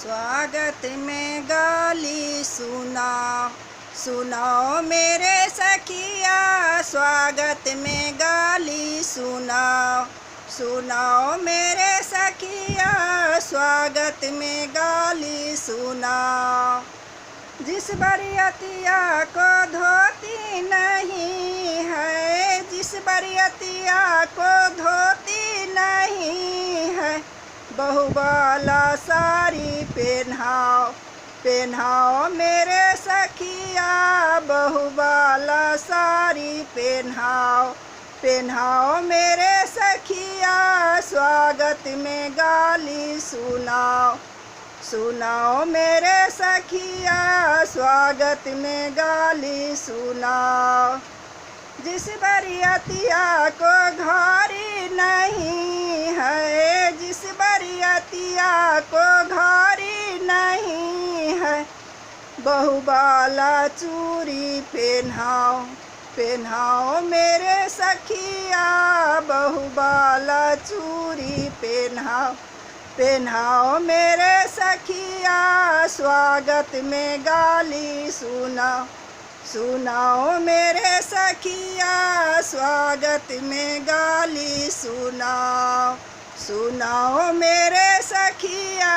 स्वागत में गाली सुनाओ सुनाओ मेरे सखिया, स्वागत में गाली सुनाओ सुनाओ मेरे सखिया, स्वागत में गाली सुनाओ। जिस बरियतिया को धोती नहीं है, जिस बरियतिया को धोती नहीं है, बहुबाला साड़ी पहनाओ पहनाओ मेरे सखिया, बहुबाला साड़ी पहनाओ पहनाओ मेरे सखिया, स्वागत में गाली सुनाओ सुनाओ मेरे सखिया, स्वागत में गाली सुनाओ। जिस बरियतिया को घड़ी नहीं है, जिस बरियतिया को घड़ी नहीं है, बहुबाला चूड़ी पहनाओ पहनाओ मेरे सखिया, बहुबाला चूड़ी पहनाओ पहनाओ मेरे सखिया, स्वागत में गाली सुनाओ सुनाओ मेरे सखिया, स्वागत में गाली सुनाओ सुनाओ मेरे सखिया।